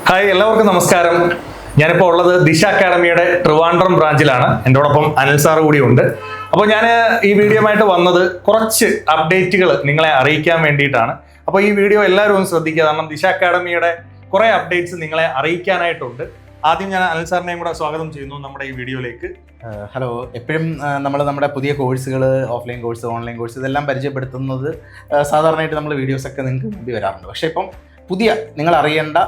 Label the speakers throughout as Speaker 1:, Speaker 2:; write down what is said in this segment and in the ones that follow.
Speaker 1: Hi, എല്ലാവർക്കും നമസ്കാരം. ഞാനിപ്പോൾ ഉള്ളത് ദിശ അക്കാഡമിയുടെ ട്രിവാൻഡ്രം ബ്രാഞ്ചിലാണ്. എന്നോടൊപ്പം അനിൽ സാർ കൂടി ഉണ്ട്. അപ്പോൾ ഞാൻ ഈ വീഡിയോയുമായിട്ട് വന്നത് കുറച്ച് അപ്ഡേറ്റുകൾ നിങ്ങളെ അറിയിക്കാൻ വേണ്ടിയിട്ടാണ്. അപ്പോൾ ഈ വീഡിയോ എല്ലാവരും ഒന്ന് ശ്രദ്ധിക്കുക, കാരണം ദിശ അക്കാഡമിയുടെ കുറേ അപ്ഡേറ്റ്സ് നിങ്ങളെ അറിയിക്കാനായിട്ടുണ്ട്. ആദ്യം ഞാൻ അനിൽ സാറിനെയും കൂടെ സ്വാഗതം ചെയ്യുന്നു നമ്മുടെ ഈ വീഡിയോയിലേക്ക്.
Speaker 2: ഹലോ. എപ്പോഴും നമ്മൾ നമ്മുടെ പുതിയ കോഴ്സുകൾ, ഓഫ്ലൈൻ കോഴ്സ്, ഓൺലൈൻ കോഴ്സ് ഇതെല്ലാം പരിചയപ്പെടുത്തുന്നത് സാധാരണയായിട്ട് നമ്മൾ വീഡിയോസൊക്കെ നിങ്ങൾക്ക് മുമ്പിൽ വരാറുണ്ട്. പക്ഷേ ഇപ്പം പുതിയ നിങ്ങൾ അറിയേണ്ട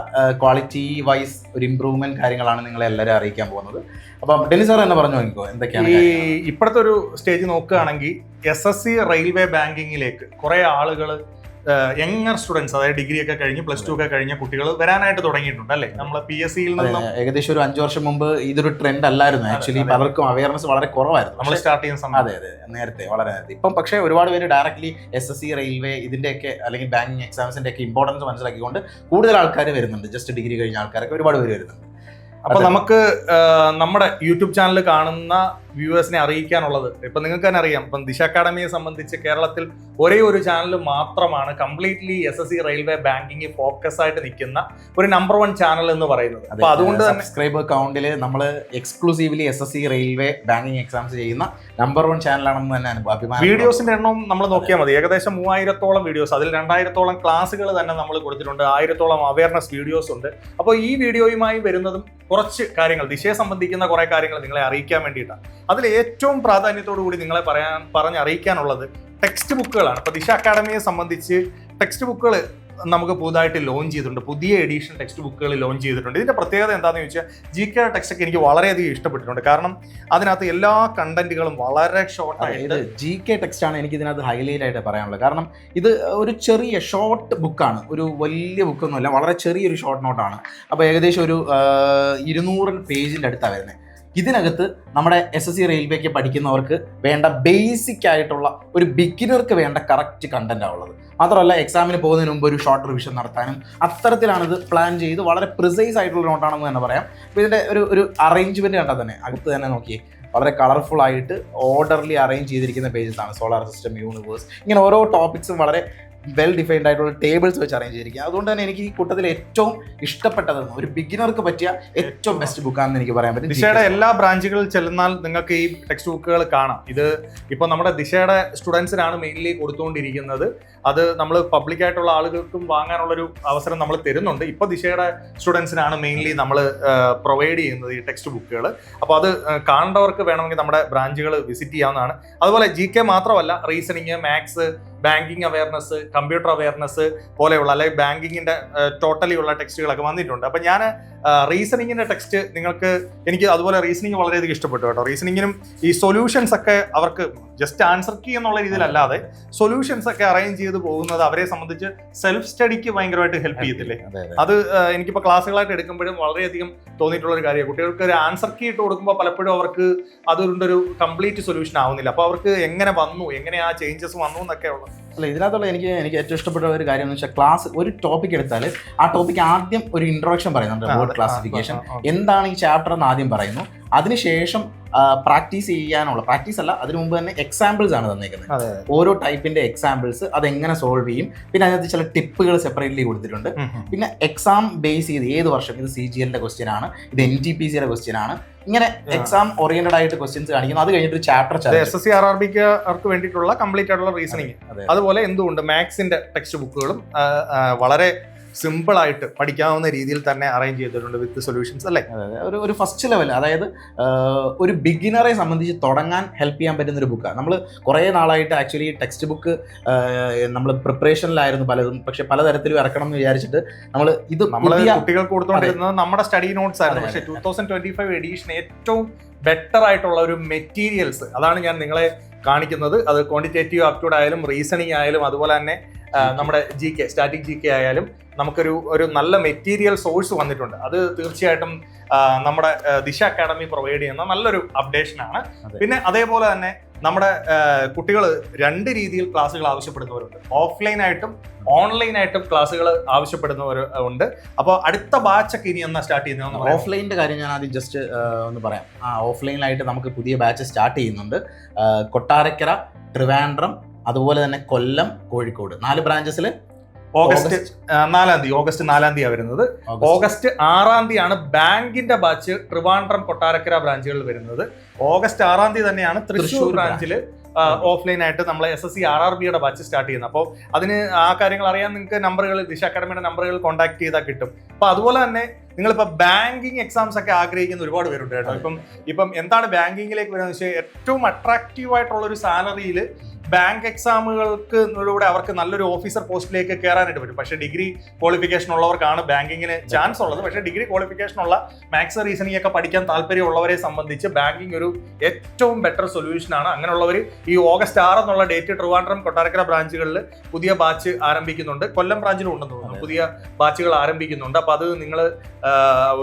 Speaker 2: ക്വാളിറ്റി വൈസ് ഒരു ഇമ്പ്രൂവ്മെന്റ് കാര്യങ്ങളാണ് നിങ്ങളെ എല്ലാവരും അറിയിക്കാൻ പോകുന്നത്. അപ്പം ഡെന്നി സാർ തന്നെ പറഞ്ഞു നോക്കിക്കോ എന്തൊക്കെയാണ്.
Speaker 1: ഇപ്പോഴത്തെ ഒരു സ്റ്റേജ് നോക്കുകയാണെങ്കിൽ SSC റെയിൽവേ ബാങ്കിങ്ങിലേക്ക് കുറേ ആളുകൾ, യങ്ങർ സ്റ്റുഡൻസ്, അതായത് ഡിഗ്രി ഒക്കെ കഴിഞ്ഞ് +2 ഒക്കെ കഴിഞ്ഞ കുട്ടികൾ വരാനായിട്ട് തുടങ്ങിയിട്ടുണ്ട് അല്ലേ? നമ്മൾ PSCയിൽ നിന്നും
Speaker 2: ഏകദേശം ഒരു 5 വർഷം മുമ്പ് ഇതൊരു ട്രെൻഡ് അല്ലായിരുന്നു. ആക്ച്വലി പലർക്കും അവയർനെസ് വളരെ കുറവായിരുന്നു
Speaker 1: നമ്മൾ സ്റ്റാർട്ട് ചെയ്യുന്ന സമയം.
Speaker 2: അതെ, നേരത്തെ, വളരെ നേരത്തെ. ഇപ്പം പക്ഷേ ഒരുപാട് പേര് ഡയറക്ട്ലി SSC റെയിൽവേ ഇതിന്റെയൊക്കെ അല്ലെങ്കിൽ ബാങ്കിങ് എക്സാംസിന്റെ ഒക്കെ ഇമ്പോർട്ടൻസ് മനസ്സിലാക്കിക്കൊണ്ട് കൂടുതൽ ആൾക്കാർ വരുന്നുണ്ട്. ജസ്റ്റ് ഡിഗ്രി കഴിഞ്ഞ ആൾക്കാരൊക്കെ ഒരുപാട് പേര് വരുന്നുണ്ട്.
Speaker 1: അപ്പൊ നമുക്ക് നമ്മുടെ യൂട്യൂബ് ചാനൽ കാണുന്ന വ്യൂവേഴ്സിനെ അറിയിക്കാനുള്ളത്, ഇപ്പൊ നിങ്ങൾക്ക് തന്നെ അറിയാം, ഇപ്പം ദിശ അക്കാഡമിയെ സംബന്ധിച്ച് കേരളത്തിൽ ഒരേ ഒരു ചാനൽ മാത്രമാണ് completely SSC railway banking focus ആയിട്ട് നിൽക്കുന്ന ഒരു നമ്പർ 1 ചാനൽ എന്ന് പറയുന്നത്. അപ്പൊ അതുകൊണ്ട് തന്നെ
Speaker 2: സബ്സ്ക്രൈബർ കൗണ്ടിൽ നമ്മൾ exclusively SSC railway banking exams ചെയ്യുന്ന നമ്പർ 1 ചാനലാണെന്ന് തന്നെ അഭിമാനം.
Speaker 1: വീഡിയോസിന്റെ എണ്ണം നമ്മൾ നോക്കിയാൽ മതി. ഏകദേശം 3000-ഓളം വീഡിയോസ്, അതിൽ 2000-ഓളം ക്ലാസ്സുകൾ തന്നെ നമ്മൾ കൊടുത്തിട്ടുണ്ട്. 1000-ഓളം അവയർനെസ് വീഡിയോസ് ഉണ്ട്. അപ്പോൾ ഈ വീഡിയോയുമായി വരുന്നതും കുറച്ച് കാര്യങ്ങൾ, ദിശയെ സംബന്ധിക്കുന്ന കുറെ കാര്യങ്ങൾ നിങ്ങളെ അറിയിക്കാൻ വേണ്ടിയിട്ടാണ്. അതിൽ ഏറ്റവും പ്രാധാന്യത്തോടു കൂടി നിങ്ങളെ പറഞ്ഞറിയിക്കാനുള്ളത് ടെക്സ്റ്റ് ബുക്കുകളാണ്. ഇപ്പോൾ ദിശ അക്കാഡമിയെ സംബന്ധിച്ച് ടെക്സ്റ്റ് ബുക്കുകൾ നമുക്ക് പുതുതായിട്ട് ലോഞ്ച് ചെയ്തിട്ടുണ്ട്. പുതിയ എഡിഷൻ ടെക്സ്റ്റ് ബുക്കുകൾ ലോഞ്ച് ചെയ്തിട്ടുണ്ട്. ഇതിന്റെ പ്രത്യേകത എന്താണെന്ന് ചോദിച്ചാൽ, GK ടെക്സ്റ്റ് ഒക്കെ എനിക്ക് വളരെയധികം ഇഷ്ടപ്പെട്ടിട്ടുണ്ട്. കാരണം അതിനകത്ത് എല്ലാ കണ്ടന്റുകളും വളരെ ഷോർട്ടായിട്ട്.
Speaker 2: GK ടെക്സ്റ്റ് ആണ് എനിക്ക് ഇതിനകത്ത് ഹൈലൈറ്റ് ആയിട്ട് പറയാനുള്ളത്. കാരണം ഇത് ഒരു ചെറിയ ഷോർട്ട് ബുക്കാണ്, ഒരു വലിയ ബുക്കൊന്നുമല്ല, വളരെ ചെറിയൊരു ഷോർട്ട് നോട്ടാണ്. അപ്പോൾ ഏകദേശം ഒരു 200 പേജിൻ്റെ അടുത്താണ് വരുന്നത്. ഇതിനകത്ത് നമ്മുടെ SSC റെയിൽവേക്ക് പഠിക്കുന്നവർക്ക് വേണ്ട ബേസിക് ആയിട്ടുള്ള ഒരു ബിഗിനർക്ക് വേണ്ട കറക്റ്റ് കണ്ടന്റാണ് ഉള്ളത്. മാത്രമല്ല എക്സാമിന് പോകുന്നതിന് മുമ്പ് ഒരു ഷോർട്ട് റിവിഷൻ നടത്താനും അത്തരത്തിലാണ് ഇത് പ്ലാൻ ചെയ്ത് വളരെ പ്രിസൈസ് ആയിട്ടുള്ള നോട്ടാണെന്ന് തന്നെ പറയാം. അപ്പോൾ ഇതിൻ്റെ ഒരു അറേഞ്ച്മെന്റ് കണ്ടാൽ തന്നെ അകത്ത് തന്നെ നോക്കി വളരെ കളർഫുൾ ആയിട്ട് ഓർഡർലി അറേഞ്ച് ചെയ്തിരിക്കുന്ന പേജസ് ആണ്. സോളാർ സിസ്റ്റം, യൂണിവേഴ്സ്, ഇങ്ങനെ ഓരോ ടോപ്പിക്സും വളരെ വെൽ ഡിഫൈൻഡ് ആയിട്ടുള്ള ടേബിൾസ് വെച്ച് അറേഞ്ച് ചെയ്തിരിക്കുക. അതുകൊണ്ട് തന്നെ എനിക്ക് ഈ കൂട്ടത്തിൽ ഏറ്റവും ഇഷ്ടപ്പെട്ടതെന്ന്, ഒരു ബിഗിനർക്ക് പറ്റിയ ഏറ്റവും ബെസ്റ്റ് ബുക്കാണെന്ന് എനിക്ക് പറയാൻ പറ്റും.
Speaker 1: ദിശയുടെ എല്ലാ ബ്രാഞ്ചുകളിൽ ചെല്ലുന്നാൽ നിങ്ങൾക്ക് ഈ ടെക്സ്റ്റ് ബുക്കുകൾ കാണാം. ഇത് ഇപ്പോൾ നമ്മുടെ ദിശയുടെ സ്റ്റുഡൻസിനാണ് മെയിൻലി കൊടുത്തുകൊണ്ടിരിക്കുന്നത്. അത് നമ്മൾ പബ്ലിക്കായിട്ടുള്ള ആളുകൾക്കും വാങ്ങാനുള്ളൊരു അവസരം നമ്മൾ തരുന്നുണ്ട്. ഇപ്പോൾ ദിശയുടെ സ്റ്റുഡൻസിനാണ് മെയിൻലി നമ്മൾ പ്രൊവൈഡ് ചെയ്യുന്നത് ഈ ടെക്സ്റ്റ് ബുക്കുകൾ. അപ്പോൾ അത് കാണേണ്ടവർക്ക് വേണമെങ്കിൽ നമ്മുടെ ബ്രാഞ്ചുകൾ വിസിറ്റ് ചെയ്യാവുന്നതാണ്. അതുപോലെ GK മാത്രമല്ല, reasoning, maths, banking awareness, computer awareness പോലെയുള്ള, അല്ലെങ്കിൽ ബാങ്കിങ്ങിന്റെ ടോട്ടലി ഉള്ള ടെക്സ്റ്റുകളൊക്കെ വന്നിട്ടുണ്ട്. അപ്പം ഞാൻ റീസണിങ്ങിന്റെ ടെക്സ്റ്റ് എനിക്ക് അതുപോലെ റീസണിങ് വളരെയധികം ഇഷ്ടപ്പെട്ടു കേട്ടോ. റീസണിങ്ങിനും ഈ സൊല്യൂഷൻസ് ഒക്കെ അവർക്ക് ജസ്റ്റ് ആൻസർ കീ എന്നുള്ള രീതിയിലല്ലാതെ സൊല്യൂഷൻസ് ഒക്കെ അറേഞ്ച് ചെയ്ത് പോകുന്നത് അവരെ സംബന്ധിച്ച് സെൽഫ് സ്റ്റഡിക്ക് ഭയങ്കരമായിട്ട് ഹെൽപ്പ് ചെയ്യത്തില്ലേ? അത് എനിക്കിപ്പോൾ ക്ലാസ്സുകളായിട്ട് എടുക്കുമ്പോഴും വളരെയധികം തോന്നിയിട്ടുള്ള ഒരു കാര്യമാണ്. കുട്ടികൾക്ക് ഒരു ആൻസർ കീ ഇട്ട് കൊടുക്കുമ്പോൾ പലപ്പോഴും അവർക്ക് അതുകൊണ്ടൊരു കംപ്ലീറ്റ് സൊല്യൂഷൻ ആവുന്നില്ല. അപ്പോൾ അവർക്ക് എങ്ങനെ വന്നു, എങ്ങനെ ആ ചേഞ്ചസ് വന്നു എന്നൊക്കെ ഉള്ളത്.
Speaker 2: അല്ല, ഇതിനകത്തുള്ള എനിക്ക് ഏറ്റവും ഇഷ്ടപ്പെട്ട ഒരു കാര്യം എന്ന് വെച്ചാൽ, ക്ലാസ് ഒരു ടോപ്പിക് എടുത്താൽ ആ ടോപ്പിക്ക് ആദ്യം ഒരു ഇൻട്രൊഡക്ഷൻ പറയുന്നുണ്ട്, വേർഡ് ക്ലാസിഫിക്കേഷൻ, എന്താണ് ഈ ചാപ്റ്റർ എന്ന് ആദ്യം പറയുന്നു. അതിനുശേഷം പ്രാക്ടീസ് ചെയ്യാനുള്ള, പ്രാക്ടീസ് അല്ല, അതിനു മുമ്പ് തന്നെ എക്സാമ്പിൾസ് ആണ് തന്നേക്കുന്നത്. ഓരോ ടൈപ്പിന്റെ എക്സാമ്പിൾസ്, അതെങ്ങനെ സോൾവ് ചെയ്യും. പിന്നെ അതിനകത്ത് ചില ടിപ്പുകൾ സെപ്പറേറ്റ്ലി കൊടുത്തിട്ടുണ്ട്. പിന്നെ എക്സാം ബേസ് ചെയ്ത് ഏത് വർഷം, ഇത് CGLന്റെ ക്വസ്റ്റ്യൻ ആണ്, ഇത് NTPCയുടെ ക്വസ്റ്റ്യൻ ആണ്, ഇങ്ങനെ എക്സാം ഓറിയന്റഡ് ആയിട്ട് ക്വസ്റ്റ്യൻസ് കാണിക്കുന്നു. അത് കഴിഞ്ഞിട്ട് ചാപ്റ്റർ
Speaker 1: SSC RRBക്ക് വേണ്ടിയിട്ടുള്ള കംപ്ലീറ്റ് ആയിട്ടുള്ള റീസണിങ്. അതുപോലെ എന്തുകൊണ്ട് മാത്സിന്റെ ടെക്സ്റ്റ് ബുക്കുകളും വളരെ സിമ്പിൾ ആയിട്ട് പഠിക്കാവുന്ന രീതിയിൽ തന്നെ അറേഞ്ച് ചെയ്തിട്ടുണ്ട് വിത്ത് സൊല്യൂഷൻസ് അല്ലേ?
Speaker 2: ഒരു ഫസ്റ്റ് ലെവൽ, അതായത് ഒരു ബിഗിനറെ സംബന്ധിച്ച് തുടങ്ങാൻ ഹെൽപ്പ് ചെയ്യാൻ പറ്റുന്ന ഒരു ബുക്കാണ്. നമ്മൾ കുറേ നാളായിട്ട് ആക്ച്വലി ടെക്സ്റ്റ് ബുക്ക് നമ്മൾ പ്രിപ്പറേഷനിലായിരുന്നു പലതും, പക്ഷെ പലതരത്തിലും ഇറക്കണം എന്ന് വിചാരിച്ചിട്ട് നമ്മൾ
Speaker 1: കുട്ടികൾക്ക് കൊടുത്തുകൊണ്ടിരുന്നത് നമ്മുടെ സ്റ്റഡി നോട്ട്സ് ആയിരുന്നു. പക്ഷേ 2025 എഡീഷൻ ഏറ്റവും ബെറ്റർ ആയിട്ടുള്ള ഒരു മെറ്റീരിയൽസ്, അതാണ് ഞാൻ നിങ്ങളെ കാണിക്കുന്നത്. അത് ക്വാണ്ടിറ്റേറ്റീവ് ആപ്റ്റ്യൂഡ് ആയാലും, റീസണിങ് ആയാലും, അതുപോലെ തന്നെ നമ്മുടെ GK, സ്റ്റാറ്റിക് GK ആയാലും നമുക്കൊരു നല്ല മെറ്റീരിയൽ സോഴ്സ് വന്നിട്ടുണ്ട്. അത് തീർച്ചയായിട്ടും നമ്മുടെ ദിശ അക്കാഡമി പ്രൊവൈഡ് ചെയ്യുന്ന നല്ലൊരു അപ്ഡേഷനാണ്. പിന്നെ അതേപോലെ തന്നെ നമ്മുടെ കുട്ടികൾ 2 രീതിയിൽ ക്ലാസ്സുകൾ ആവശ്യപ്പെടുന്നവരുണ്ട്. ഓഫ്ലൈനായിട്ടും ഓൺലൈനായിട്ടും ക്ലാസ്സുകൾ ആവശ്യപ്പെടുന്നവർ ഉണ്ട്. അപ്പോൾ അടുത്ത ബാച്ചൊക്കെ ഇനി എന്നാ സ്റ്റാർട്ട് ചെയ്യുന്നത്?
Speaker 2: ഓഫ്ലൈനിന്റെ കാര്യം ഞാൻ ആദ്യം ജസ്റ്റ് ഒന്ന് പറയാം. ഓഫ്ലൈനിലായിട്ട് നമുക്ക് പുതിയ ബാച്ച് സ്റ്റാർട്ട് ചെയ്യുന്നുണ്ട്. കൊട്ടാരക്കര, ട്രിവാൻഡ്രം, അതുപോലെ തന്നെ കൊല്ലം, കോഴിക്കോട്, 4 ബ്രാഞ്ചസിൽ
Speaker 1: ഓഗസ്റ്റ് 4 വരുന്നത്. ഓഗസ്റ്റ് 6 ബാങ്കിന്റെ ബാച്ച് ട്രിവാൻഡ്രം കൊട്ടാരക്കര ബ്രാഞ്ചുകളിൽ വരുന്നത്. ഓഗസ്റ്റ് 6 തന്നെയാണ് തൃശ്ശൂർ ബ്രാഞ്ചിൽ ഓഫ്ലൈൻ ആയിട്ട് നമ്മൾ SSC RRBയുടെ ബാച്ച് സ്റ്റാർട്ട് ചെയ്യുന്നത്. അപ്പോൾ അതിന് ആ കാര്യങ്ങൾ അറിയാൻ നിങ്ങൾക്ക് നമ്പറുകൾ, ദിശ അക്കാഡമിയുടെ നമ്പറുകൾ കോൺടാക്ട് ചെയ്താൽ കിട്ടും. അപ്പൊ അതുപോലെ തന്നെ നിങ്ങളിപ്പോൾ ബാങ്കിങ് എക്സാംസ് ഒക്കെ ആഗ്രഹിക്കുന്ന ഒരുപാട് പേരുണ്ട് കേട്ടോ. ഇപ്പം എന്താണ് ബാങ്കിങ്ങിലേക്ക് വരുന്നത് വെച്ചാൽ ഏറ്റവും അട്രാക്റ്റീവ് ആയിട്ടുള്ള ഒരു സാലറിയിൽ ബാങ്ക് എക്സാമുകൾക്കിലൂടെ അവർക്ക് നല്ലൊരു ഓഫീസർ പോസ്റ്റിലേക്ക് കയറാനായിട്ട് പറ്റും. പക്ഷേ ഡിഗ്രി ക്വാളിഫിക്കേഷൻ ഉള്ളവർക്കാണ് ബാങ്കിങ്ങിന് ചാൻസ് ഉള്ളത്. പക്ഷേ ഡിഗ്രി ക്വാളിഫിക്കേഷൻ ഉള്ള മാത്സ് റീസണിംഗ് ഒക്കെ പഠിക്കാൻ താല്പര്യമുള്ളവരെ സംബന്ധിച്ച് ബാങ്കിങ് ഒരു ഏറ്റവും ബെറ്റർ സൊല്യൂഷൻ ആണ്. അങ്ങനെയുള്ളവർ ഈ ഓഗസ്റ്റ് 6 എന്നുള്ള ഡേറ്റ് ട്രിവാൻഡ്രം കൊട്ടാരക്കര ബ്രാഞ്ചുകളിൽ പുതിയ ബാച്ച് ആരംഭിക്കുന്നുണ്ട്. കൊല്ലം ബ്രാഞ്ചിലും ഉണ്ടെന്ന് തോന്നുന്നു പുതിയ ബാച്ചുകൾ ആരംഭിക്കുന്നുണ്ട്. അപ്പൊ അത് നിങ്ങൾ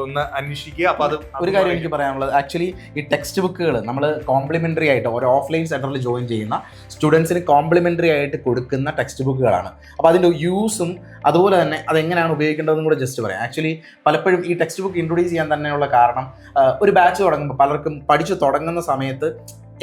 Speaker 1: ഒന്ന് അന്വേഷിക്കുക. അപ്പൊ അത്
Speaker 2: ഒരു കാര്യം എനിക്ക് പറയാനുള്ളത്, ആക്ച്വലി ഈ ടെക്സ്റ്റ് ബുക്കുകൾ നമ്മൾ കോംപ്ലിമെന്ററി ആയിട്ട് ഒരു ഓഫ്ലൈൻ സെന്ററിൽ ജോയിൻ ചെയ്യുന്ന സ്റ്റുഡൻസിന് കോംപ്ലിമെന്ററി ആയിട്ട് കൊടുക്കുന്ന ടെക്സ്റ്റ് ബുക്കുകളാണ്. അപ്പോൾ അതിൻ്റെ യൂസും അതുപോലെ തന്നെ അതെങ്ങനെയാണ് ഉപയോഗിക്കേണ്ടതെന്നും കൂടെ ജസ്റ്റ് പറയാം. ആക്ച്വലി പലപ്പോഴും ഈ ടെക്സ്റ്റ് ബുക്ക് ഇൻട്രൊഡ്യൂസ് ചെയ്യാൻ തന്നെയുള്ള കാരണം, ഒരു ബാച്ച് തുടങ്ങുമ്പോൾ പലർക്കും പഠിച്ചു തുടങ്ങുന്ന സമയത്ത്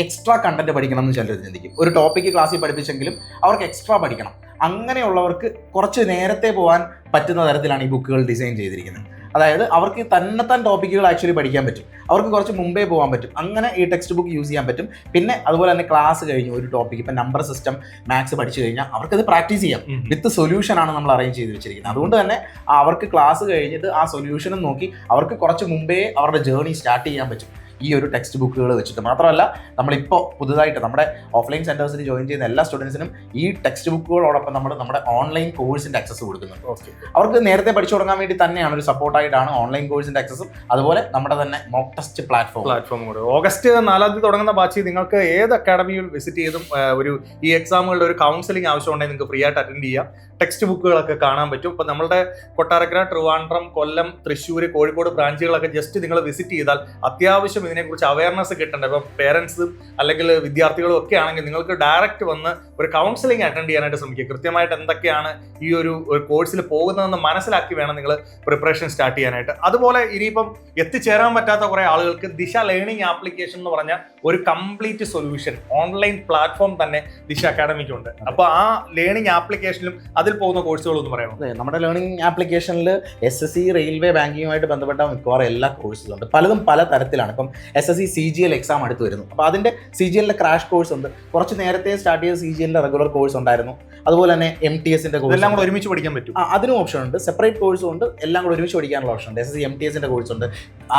Speaker 2: എക്സ്ട്രാ കണ്ടന്റ് പഠിക്കണം എന്ന് ചിലർ ചിന്തിക്കും. ഒരു ടോപ്പിക്ക് ക്ലാസ്സിൽ പഠിപ്പിച്ചെങ്കിലും അവർക്ക് എക്സ്ട്രാ പഠിക്കണം. അങ്ങനെയുള്ളവർക്ക് കുറച്ച് നേരത്തെ പോകാൻ പറ്റുന്ന തരത്തിലാണ് ഈ ബുക്കുകൾ ഡിസൈൻ ചെയ്തിരിക്കുന്നത്. അതായത് അവർക്ക് തന്നെത്താൻ ടോപ്പിക്കുകൾ ആക്ച്വലി പഠിക്കാൻ പറ്റും, അവർക്ക് കുറച്ച് മുമ്പേ പോകാൻ പറ്റും. അങ്ങനെ ഈ ടെക്സ്റ്റ് ബുക്ക് യൂസ് ചെയ്യാൻ പറ്റും. പിന്നെ അതുപോലെ തന്നെ ക്ലാസ് കഴിഞ്ഞ് ഒരു ടോപ്പിക്ക്, ഇപ്പം നമ്പർ സിസ്റ്റം, മാത്സ് പഠിച്ചു കഴിഞ്ഞാൽ അവർക്കത് പ്രാക്ടീസ് ചെയ്യാം. വിത്ത് സൊല്യൂഷൻ ആണ് നമ്മൾ അറേഞ്ച് ചെയ്ത് വെച്ചിരിക്കുന്നത്. അതുകൊണ്ട് തന്നെ അവർക്ക് ക്ലാസ് കഴിഞ്ഞിട്ട് ആ സൊല്യൂഷനും നോക്കി അവർക്ക് കുറച്ച് മുമ്പേ അവരുടെ ജേർണി സ്റ്റാർട്ട് ചെയ്യാൻ പറ്റും ഈ ഒരു ടെക്സ്റ്റ് ബുക്കുകൾ വെച്ചിട്ട്. മാത്രമല്ല നമ്മളിപ്പോൾ പുതുതായിട്ട് നമ്മുടെ ഓഫ്ലൈൻ സെൻറ്റേഴ്സിൽ ജോയിൻ ചെയ്യുന്ന എല്ലാ സ്റ്റുഡൻസിനും ഈ ടെക്സ്റ്റ് ബുക്കുകളോടൊപ്പം നമ്മുടെ ഓൺലൈൻ കോഴ്സിൻ്റെ ആക്സസ് കൊടുക്കുന്നുണ്ട്. അവർക്ക് നേരത്തെ പഠിച്ചു തുടങ്ങാൻ വേണ്ടി തന്നെയാണ് ഒരു സപ്പോർട്ടായിട്ടാണ് ഓൺലൈൻ കോഴ്സിൻ്റെ ആക്സസും അതുപോലെ നമ്മുടെ തന്നെ മോക്ക് ടെസ്റ്റ് പ്ലാറ്റ്ഫോം
Speaker 1: കൂടെ. ഓഗസ്റ്റ് 4 തുടങ്ങുന്ന ബാച്ച് നിങ്ങൾക്ക് ഏത് അക്കാഡമിയിൽ വിസിറ്റ് ചെയ്തും ഈ എക്സാമുകളുടെ ഒരു കൗൺസിലിംഗ് ആവശ്യമുണ്ടെങ്കിൽ നിങ്ങൾക്ക് ഫ്രീ ആയിട്ട് അറ്റൻഡ് ചെയ്യാം. ടെക്സ്റ്റ് ബുക്കുകളൊക്കെ കാണാൻ പറ്റും. ഇപ്പം നമ്മളുടെ കൊട്ടാരക്കര, ട്രിവാൻഡ്രം, കൊല്ലം, തൃശ്ശൂർ, കോഴിക്കോട് ബ്രാഞ്ചുകളൊക്കെ ജസ്റ്റ് നിങ്ങൾ വിസിറ്റ് ചെയ്താൽ അത്യാവശ്യം ഇതിനെക്കുറിച്ച് അവയർനെസ് കിട്ടേണ്ട. ഇപ്പം പേരൻസും അല്ലെങ്കിൽ വിദ്യാർത്ഥികളും ഒക്കെ ആണെങ്കിൽ നിങ്ങൾക്ക് ഡയറക്റ്റ് വന്ന് ഒരു കൗൺസിലിംഗ് അറ്റൻഡ് ചെയ്യാനായിട്ട് ശ്രമിക്കുക. കൃത്യമായിട്ട് എന്തൊക്കെയാണ് ഈ ഒരു കോഴ്സിൽ പോകുന്നതെന്ന് മനസ്സിലാക്കി വേണം നിങ്ങൾ പ്രിപ്പറേഷൻ സ്റ്റാർട്ട് ചെയ്യാനായിട്ട്. അതുപോലെ ഇനിയിപ്പം എത്തിച്ചേരാൻ പറ്റാത്ത കുറേ ആളുകൾക്ക് ദിശ ലേണിംഗ് ആപ്ലിക്കേഷൻ എന്ന് പറഞ്ഞ ഒരു കംപ്ലീറ്റ് സൊല്യൂഷൻ ഓൺലൈൻ പ്ലാറ്റ്ഫോം തന്നെ ദിശ അക്കാഡമിക്കുണ്ട്. അപ്പോൾ ആ ലേണിംഗ് ആപ്ലിക്കേഷനിലും അതിൽ പോകുന്ന കോഴ്സുകളൊന്നും പറയണം.
Speaker 2: നമ്മുടെ ലേണിംഗ് ആപ്ലിക്കേഷനിൽ SSC റെയിൽവേ ബാങ്കിങ്ങുമായിട്ട് ബന്ധപ്പെട്ട മിക്കവാറും എല്ലാ കോഴ്സുകളുണ്ട്. പലതും പല തരത്തിലാണ്. ഇപ്പം SSC CGL എക്സാം അടുത്ത് വരുന്നു. അപ്പോൾ അതിൻ്റെ CGLന്റെ ക്രാഷ് കോഴ്സ് ഉണ്ട്. കുറച്ച് നേരത്തെ സ്റ്റാർട്ട് ചെയ്ത CGLന്റെ റെഗുലർ കോഴ്സ് ഉണ്ടായിരുന്നു. അതുപോലെ തന്നെ MTSന്റെ കോഴ്സ്
Speaker 1: എല്ലാം കൂടെ ഒരുമിച്ച് പഠിക്കാൻ പറ്റും.
Speaker 2: അതിനും ഓപ്ഷൻ ഉണ്ട്. സെപ്പറേറ്റ് കോഴ്സും ഉണ്ട്. എല്ലാം കൂടെ ഒരുമിച്ച് പഠിക്കാനുള്ള ഓപ്ഷൻ ഉണ്ട്. SSC MTSന്റെ കോഴ്സ് ഉണ്ട്.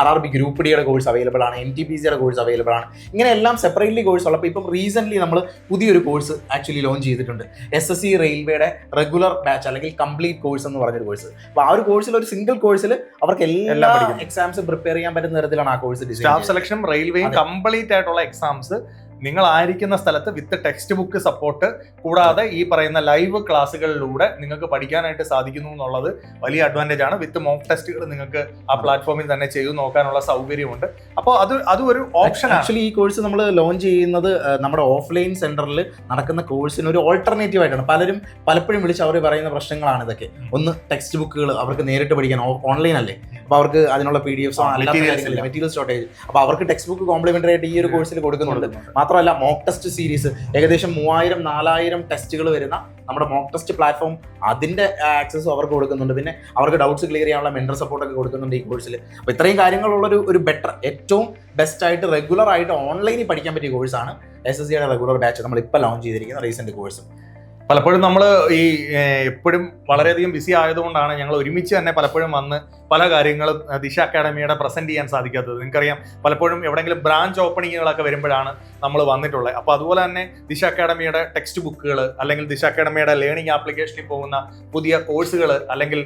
Speaker 2: RRB ഗ്രൂപ്പ് ഡിയുടെ കോഴ്സ് അവൈലബിൾ ആണ്. NTPCയുടെ കോഴ്സ് അവൈലബിൾ ആണ്. ഇങ്ങനെ എല്ലാം സെപ്പറേറ്റ്ലി കോഴ്സ് ഉള്ളപ്പോൾ ഇപ്പം റീസെൻ്റ്ലി നമ്മൾ പുതിയൊരു കോഴ്സ് ആക്ച്വലി ലോഞ്ച് ചെയ്തിട്ടുണ്ട്. SSC റെയിൽവേയുടെ റെഗുലർ ബാച്ച് അല്ലെങ്കിൽ കംപ്ലീറ്റ് കോഴ്സ് എന്ന് പറഞ്ഞൊരു കോഴ്സ്. അപ്പോൾ ആ ഒരു കോഴ്സിൽ, ഒരു സിംഗിൾ കോഴ്സിൽ അവർക്ക് എല്ലാ എക്സാംസ് പ്രിപ്പയർ ചെയ്യാൻ പറ്റുന്ന തരത്തിലാണ് ആ കോഴ്സ് ഡിസൈൻ.
Speaker 1: സ്റ്റാഫ് സെലക്ഷൻ, റെയിൽവേയും കംപ്ലീറ്റ് ആയിട്ടുള്ള എക്സാംസ് നിങ്ങളായിരിക്കുന്ന സ്ഥലത്ത് വിത്ത് ടെക്സ്റ്റ് ബുക്ക് സപ്പോർട്ട് കൂടാതെ ഈ പറയുന്ന ലൈവ് ക്ലാസ്സുകളിലൂടെ നിങ്ങൾക്ക് പഠിക്കാനായിട്ട് സാധിക്കുന്നു എന്നുള്ളത് വലിയ അഡ്വാൻറ്റേജ് ആണ്. വിത്ത് മോക്ക് ടെസ്റ്റുകൾ നിങ്ങൾക്ക് ആ പ്ലാറ്റ്ഫോമിൽ തന്നെ ചെയ്തു നോക്കാനുള്ള സൗകര്യമുണ്ട്. അപ്പോൾ അതും ഒരു ഓപ്ഷൻ.
Speaker 2: ആക്ച്വലി ഈ കോഴ്സ് നമ്മൾ ലോഞ്ച് ചെയ്യുന്നത് നമ്മുടെ ഓഫ്ലൈൻ സെന്ററിൽ നടക്കുന്ന കോഴ്സിന് ഒരു ഓൾട്ടർനേറ്റീവ് ആയിട്ടാണ്. പലപ്പോഴും വിളിച്ച് അവർ പറയുന്ന പ്രശ്നങ്ങളാണ് ഇതൊക്കെ. ഒന്ന്, ടെക്സ്റ്റ് ബുക്കുകൾ അവർക്ക് നേരിട്ട് പഠിക്കാൻ ഓൺലൈൻ അല്ലേ, അപ്പോൾ അവർക്ക് അതിനുള്ള PDFs മെറ്റീരിയൽ ഷോർട്ടേജ്. അപ്പോൾ അവർക്ക് ടെക്സ്റ്റ് ബുക്ക് കോംപ്ലിമെന്ററി ആയിട്ട് ഈ ഒരു കോഴ്സിൽ കൊടുക്കുന്നുണ്ട്. മാത്രമല്ല മോക്ക് ടെസ്റ്റ് സീരീസ് ഏകദേശം 3000-4000 ടെസ്റ്റുകൾ വരുന്ന നമ്മുടെ മോക്ക് ടെസ്റ്റ് പ്ലാറ്റ്ഫോം, അതിന്റെ ആക്സസും അവർക്ക് കൊടുക്കുന്നുണ്ട്. പിന്നെ അവർക്ക് ഡൗട്ട്സ് ക്ലിയർ ചെയ്യാനുള്ള മെന്റർ സപ്പോർട്ടൊക്കെ കൊടുക്കുന്നുണ്ട് ഈ കോഴ്സിൽ. അപ്പോൾ ഇത്രയും കാര്യങ്ങളുള്ള ഒരു ബെറ്റർ, ഏറ്റവും ബെസ്റ്റ് ആയിട്ട് റെഗുലർ ആയിട്ട് ഓൺലൈനിൽ പഠിക്കാൻ പറ്റിയ കോഴ്സാണ് SSCയുടെ റെഗുലർ ബാച്ച് നമ്മളിപ്പോൾ ലോഞ്ച് ചെയ്തിരിക്കുന്ന റീസെന്റ് കോഴ്സ്.
Speaker 1: പലപ്പോഴും നമ്മൾ ഈ എപ്പോഴും വളരെയധികം ബിസി ആയതുകൊണ്ടാണ് ഞങ്ങൾ ഒരുമിച്ച് തന്നെ പലപ്പോഴും വന്ന് പല കാര്യങ്ങളും ദിശ അക്കാഡമിയുടെ പ്രസന്റ് ചെയ്യാൻ സാധിക്കാത്തത്. നിങ്ങൾക്കറിയാം, പലപ്പോഴും എവിടെയെങ്കിലും ബ്രാഞ്ച് ഓപ്പണിങ്ങുകളൊക്കെ വരുമ്പോഴാണ് നമ്മൾ വന്നിട്ടുള്ളത്. അപ്പോൾ അതുപോലെ തന്നെ ദിശ അക്കാഡമിയുടെ ടെക്സ്റ്റ് ബുക്കുകൾ അല്ലെങ്കിൽ ദിശ അക്കാഡമിയുടെ ലേണിംഗ് ആപ്ലിക്കേഷനിൽ പോകുന്ന പുതിയ കോഴ്സുകൾ അല്ലെങ്കിൽ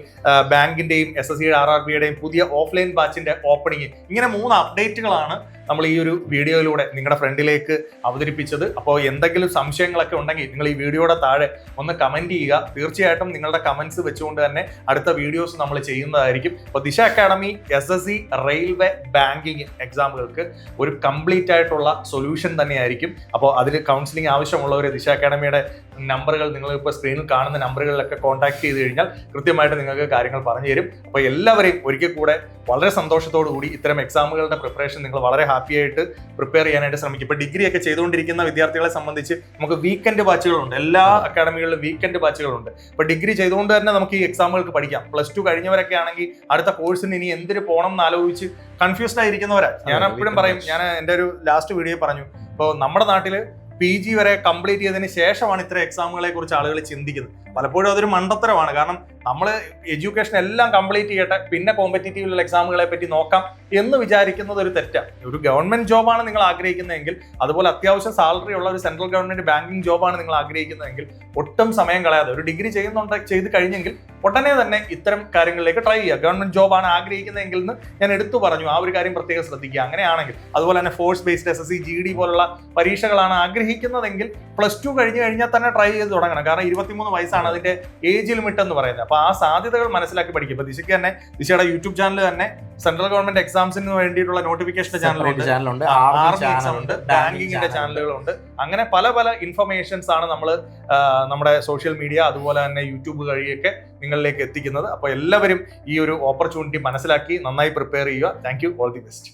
Speaker 1: ബാങ്കിന്റെയും SSCയുടെ RRBയുടെയും പുതിയ ഓഫ്ലൈൻ ബാച്ചിന്റെ ഓപ്പണിങ്, ഇങ്ങനെ 3 അപ്ഡേറ്റുകളാണ് നമ്മൾ ഈ ഒരു വീഡിയോയിലൂടെ നിങ്ങളുടെ ഫ്രണ്ടിലേക്ക് അവതരിപ്പിച്ചത്. അപ്പോൾ എന്തെങ്കിലും സംശയങ്ങളൊക്കെ ഉണ്ടെങ്കിൽ നിങ്ങൾ ഈ വീഡിയോയുടെ താഴെ ഒന്ന് കമന്റ് ചെയ്യുക. തീർച്ചയായിട്ടും നിങ്ങളുടെ കമന്റ്സ് വെച്ചുകൊണ്ട് തന്നെ അടുത്ത വീഡിയോസ് നമ്മൾ ചെയ്യുന്നതായിരിക്കും. അപ്പോൾ ദിശ അക്കാഡമി SSC റെയിൽവേ ബാങ്കിങ് എക്സാമുകൾക്ക് ഒരു കംപ്ലീറ്റ് ആയിട്ടുള്ള സൊല്യൂഷൻ തന്നെയായിരിക്കും. അപ്പോൾ അതിൽ കൗൺസിലിംഗ് ആവശ്യമുള്ളവർ ദിശ അക്കാഡമിയുടെ നമ്പറുകൾ നിങ്ങൾ ഇപ്പോൾ സ്ക്രീനിൽ കാണുന്ന നമ്പറുകളിലൊക്കെ കോൺടാക്ട് ചെയ്ത് കഴിഞ്ഞാൽ കൃത്യമായിട്ട് നിങ്ങൾക്ക് കാര്യങ്ങൾ പറഞ്ഞു തരും. അപ്പോൾ എല്ലാവരെയും ഒരിക്കൽ കൂടെ വളരെ സന്തോഷത്തോടു കൂടി ഇത്തരം എക്സാമുകളുടെ പ്രിപ്പറേഷൻ നിങ്ങൾ വളരെ ഹാപ്പി ആയിട്ട് പ്രിപ്പയർ ചെയ്യാനായിട്ട് ശ്രമിക്കും. ഇപ്പോൾ ഡിഗ്രി ഒക്കെ ചെയ്തുകൊണ്ടിരിക്കുന്ന വിദ്യാർത്ഥികളെ സംബന്ധിച്ച് നമുക്ക് വീക്കെൻഡ് ബാച്ചുകളുണ്ട്, എല്ലാ അക്കാഡമികളിലും വീക്കെൻഡ് ബാച്ചുകളുണ്ട്. ഇപ്പോൾ ഡിഗ്രി ചെയ്തുകൊണ്ട് തന്നെ നമുക്ക് ഈ എക്സാമുകൾക്ക് പഠിക്കാം. +2 കഴിഞ്ഞവരൊക്കെ ആണെങ്കിൽ അടുത്ത കോഴ്സിന് ഇനി എന്തിന് പോകണം എന്ന് ആലോചിച്ച് കൺഫ്യൂസ്ഡ് ആയിരിക്കുന്നവരാ. ഞാൻ എപ്പോഴും പറയും, ഞാൻ എൻ്റെ ഒരു ലാസ്റ്റ് വീഡിയോ പറഞ്ഞു, ഇപ്പോൾ നമ്മുടെ നാട്ടില് PG വരെ കംപ്ലീറ്റ് ചെയ്തതിന് ശേഷമാണ് ഇത്തരം എക്സാമുകളെ കുറിച്ച് ആളുകൾ ചിന്തിക്കുന്നത്. പലപ്പോഴും അതൊരു മണ്ടത്തരമാണ്. കാരണം നമ്മൾ എഡ്യൂക്കേഷൻ എല്ലാം കംപ്ലീറ്റ് ചെയ്യട്ടെ, പിന്നെ കോമ്പറ്റീറ്റീവിലുള്ള എക്സാമുകളെ പറ്റി നോക്കാം എന്ന് വിചാരിക്കുന്നത് ഒരു തെറ്റാണ്. ഒരു ഗവൺമെന്റ് ജോബാണ് നിങ്ങൾ ആഗ്രഹിക്കുന്നതെങ്കിൽ, അതുപോലെ അത്യാവശ്യം സാലറി ഉള്ള ഒരു സെൻട്രൽ ഗവൺമെന്റ് ബാങ്കിങ് ജോബാണ് നിങ്ങൾ ആഗ്രഹിക്കുന്നതെങ്കിൽ ഒട്ടും സമയം കളയാതെ ഒരു ഡിഗ്രി ചെയ്ത് കഴിഞ്ഞെങ്കിൽ ഉടനെ തന്നെ ഇത്തരം കാര്യങ്ങളിലേക്ക് ട്രൈ ചെയ്യുക. ഗവൺമെന്റ് ജോബാണ് ആഗ്രഹിക്കുന്നതെങ്കിൽ എന്ന് ഞാൻ എടുത്തു പറഞ്ഞു, ആ ഒരു കാര്യം പ്രത്യേകം ശ്രദ്ധിക്കുക. അങ്ങനെയാണെങ്കിൽ അതുപോലെ തന്നെ ഫോഴ്സ് ബേസ്ഡ് SSC GD പോലുള്ള പരീക്ഷകളാണ് ആഗ്രഹിക്കുന്നതെങ്കിൽ +2 കഴിഞ്ഞ് കഴിഞ്ഞാൽ തന്നെ ട്രൈ ചെയ്ത് തുടങ്ങണം. കാരണം 23 വയസ്സാണ് അതിന്റെ ഏജ് ലിമിറ്റ് എന്ന് പറയുന്നത്. അപ്പോൾ ആ സാധ്യതകൾ മനസ്സിലാക്കി പഠിക്കും. ഇപ്പോൾ ദിശയുടെ യൂട്യൂബ് ചാനൽ തന്നെ സെൻട്രൽ ഗവൺമെന്റ് എക്സാംസിന് വേണ്ടിയിട്ടുള്ള നോട്ടിഫിക്കേഷന്റെ ചാനലുണ്ട്, ആർമി എക്സാമുണ്ട്, ബാങ്കിങ്ങിന്റെ ചാനലുകളുണ്ട്. അങ്ങനെ പല പല ഇൻഫർമേഷൻസ് ആണ് നമ്മൾ നമ്മുടെ സോഷ്യൽ മീഡിയ അതുപോലെ തന്നെ യൂട്യൂബ് വഴിയൊക്കെ നിങ്ങളിലേക്ക് എത്തിക്കുന്നത്. അപ്പോൾ എല്ലാവരും ഈ ഒരു ഓപ്പർച്യൂണിറ്റി മനസ്സിലാക്കി നന്നായി പ്രിപ്പയർ ചെയ്യുക. Thank you, all the best.